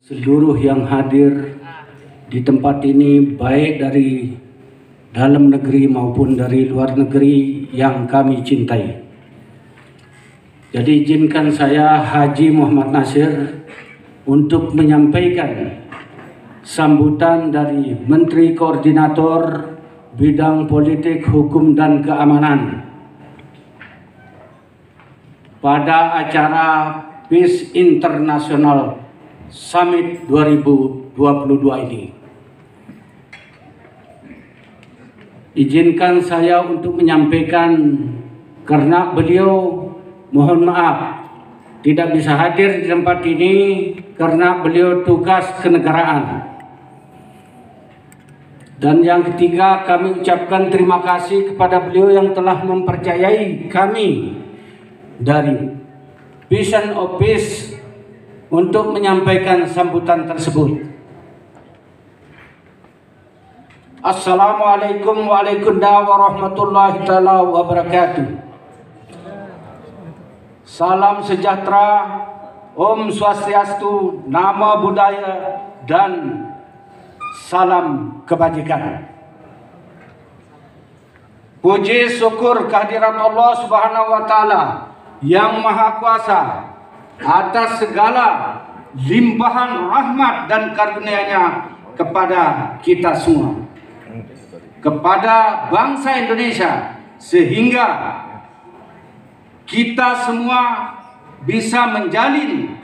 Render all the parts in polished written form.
Seluruh yang hadir di tempat ini, baik dari dalam negeri maupun dari luar negeri yang kami cintai. Jadi izinkan saya Haji Muhammad Nasir untuk menyampaikan sambutan dari Menteri Koordinator Bidang Politik, Hukum dan Keamanan pada acara Peace International Summit 2022 ini. Izinkan saya untuk menyampaikan karena beliau mohon maaf tidak bisa hadir di tempat ini karena beliau tugas kenegaraan. Dan yang ketiga, kami ucapkan terima kasih kepada beliau yang telah mempercayai kami dari Vision of Peace untuk menyampaikan sambutan tersebut. Assalamualaikum warahmatullahi wabarakatuh. Salam sejahtera, Om Swastiastu, Namo Buddhaya, dan salam kebajikan. Puji syukur kehadirat Allah Subhanahu wa Ta'ala yang Maha Kuasa atas segala limpahan rahmat dan karunia-Nya kepada kita semua, kepada bangsa Indonesia, sehingga kita semua bisa menjalin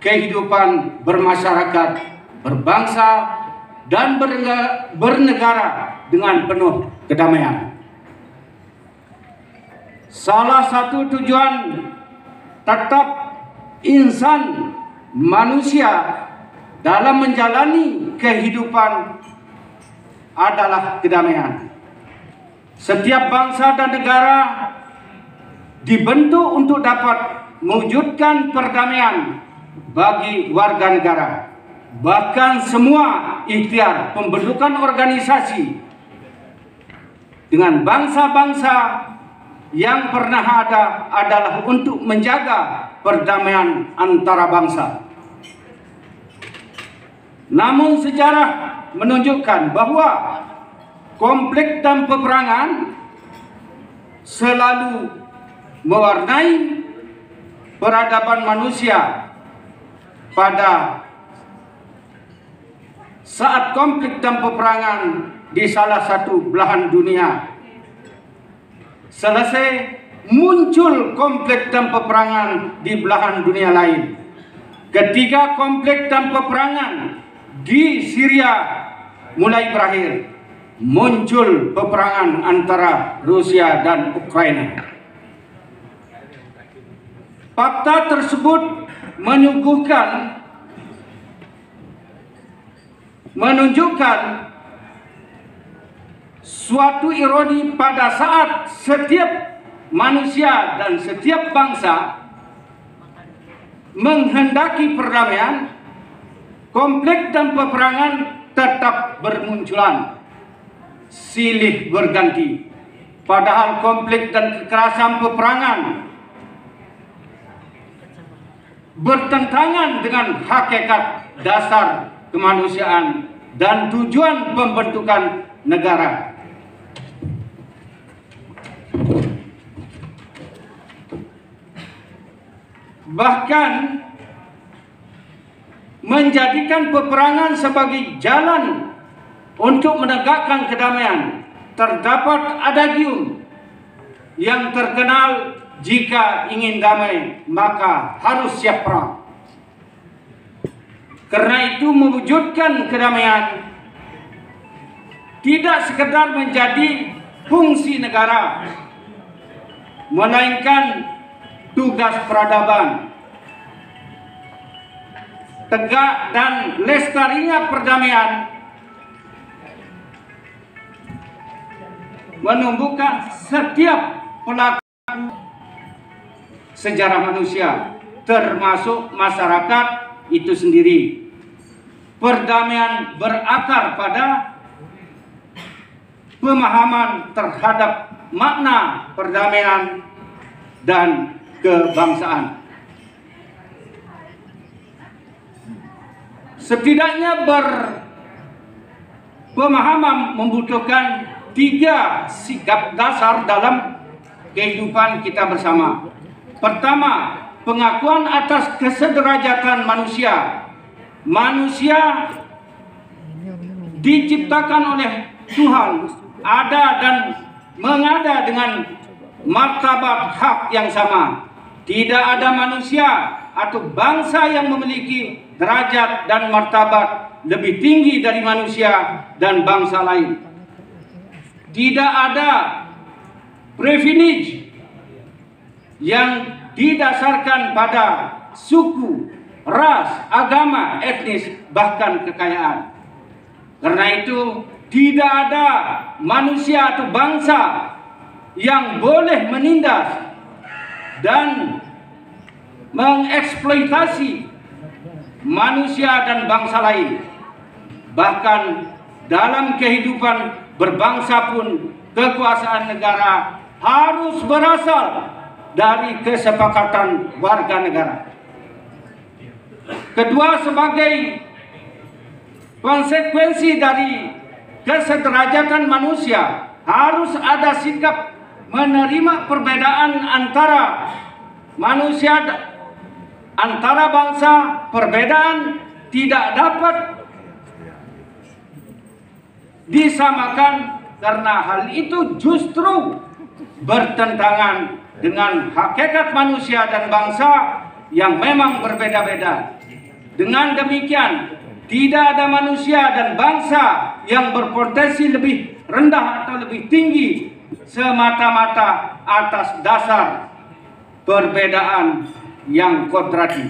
kehidupan bermasyarakat, berbangsa, dan bernegara dengan penuh kedamaian. Salah satu tujuan tetap insan manusia dalam menjalani kehidupan adalah kedamaian. Setiap bangsa dan negara dibentuk untuk dapat mewujudkan perdamaian bagi warga negara. Bahkan semua ikhtiar pembentukan organisasi dengan bangsa-bangsa yang pernah ada adalah untuk menjaga perdamaian antara bangsa. Namun sejarah menunjukkan bahwa konflik dan peperangan selalu mewarnai peradaban manusia. Pada saat konflik dan peperangan di salah satu belahan dunia selesai, muncul konflik dan peperangan di belahan dunia lain. Ketika konflik dan peperangan di Syria mulai berakhir, muncul peperangan antara Rusia dan Ukraina. Fakta tersebut menunjukkan suatu ironi pada saat setiap manusia dan setiap bangsa menghendaki perdamaian, konflik dan peperangan tetap bermunculan, silih berganti. Padahal konflik dan kekerasan peperangan bertentangan dengan hakikat dasar kemanusiaan dan tujuan pembentukan negara. Bahkan menjadikan peperangan sebagai jalan untuk menegakkan kedamaian. Terdapat adagium yang terkenal, jika ingin damai maka harus siap perang. Karena itu mewujudkan kedamaian tidak sekedar menjadi fungsi negara, melainkan tugas peradaban. Tegak dan lestarinya perdamaian menumbuhkan setiap pelaku sejarah manusia, termasuk masyarakat itu sendiri. Perdamaian berakar pada pemahaman terhadap makna perdamaian dan kebangsaan. setidaknya berpemahaman membutuhkan 3 sikap dasar dalam kehidupan kita bersama. Pertama, pengakuan atas kesederajatan manusia. Manusia diciptakan oleh Tuhan, ada dan mengada dengan martabat hak yang sama. Tidak ada manusia atau bangsa yang memiliki derajat dan martabat lebih tinggi dari manusia dan bangsa lain. Tidak ada privilege yang didasarkan pada suku, ras, agama, etnis, bahkan kekayaan. Karena itu tidak ada manusia atau bangsa yang boleh menindas dan mengeksploitasi manusia dan bangsa lain. Bahkan dalam kehidupan berbangsa pun kekuasaan negara harus berasal dari kesepakatan warga negara. Kedua, sebagai konsekuensi dari kesederajatan manusia, harus ada sikap menerima perbedaan antara manusia, antara bangsa. Perbedaan tidak dapat disamakan karena hal itu justru bertentangan dengan hakikat manusia dan bangsa yang memang berbeda-beda. Dengan demikian, tidak ada manusia dan bangsa yang berpotensi lebih rendah atau lebih tinggi semata-mata atas dasar perbedaan yang kodrati.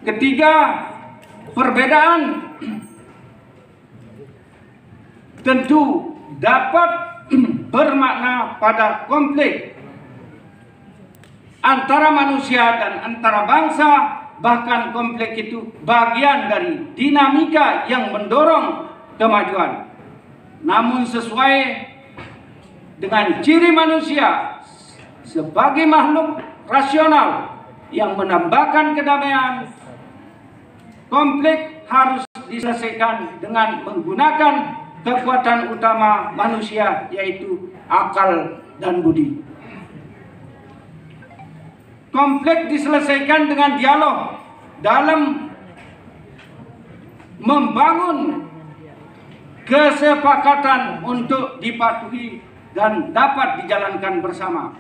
Ketiga, perbedaan tentu dapat bermakna pada konflik antara manusia dan antara bangsa. Bahkan konflik itu bagian dari dinamika yang mendorong kemajuan. Namun sesuai dengan ciri manusia sebagai makhluk rasional yang menambahkan kedamaian, konflik harus diselesaikan dengan menggunakan kekuatan utama manusia, yaitu akal dan budi. Konflik diselesaikan dengan dialog dalam membangun kesepakatan untuk dipatuhi dan dapat dijalankan bersama.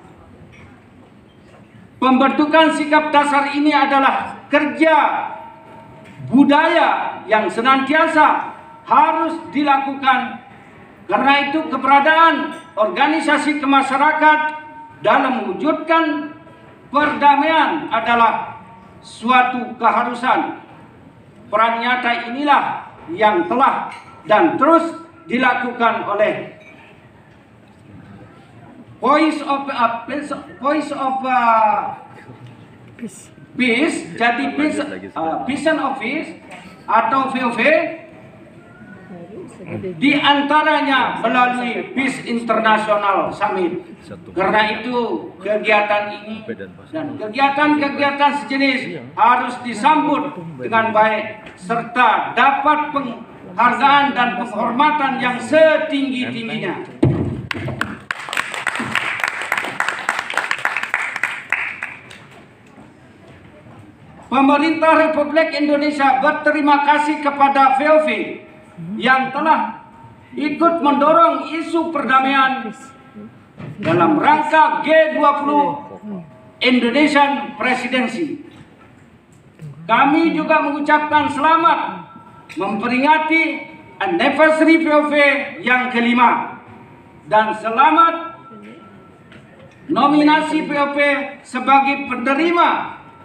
Pembentukan sikap dasar ini adalah kerja budaya yang senantiasa harus dilakukan. Karena itu keberadaan organisasi kemasyarakat dalam mewujudkan perdamaian adalah suatu keharusan. Peran nyata inilah yang telah dan terus dilakukan oleh Voice of Peace, jadi Peace Office atau VOV, di antaranya melalui Peace International Summit. Karena itu kegiatan ini dan kegiatan-kegiatan sejenis harus disambut dengan baik serta dapat penghargaan dan penghormatan yang setinggi-tingginya. Pemerintah Republik Indonesia berterima kasih kepada VOV yang telah ikut mendorong isu perdamaian dalam rangka G20 Indonesian Presidency. Kami juga mengucapkan selamat memperingati anniversary VOV yang kelima dan selamat nominasi VOV sebagai penerima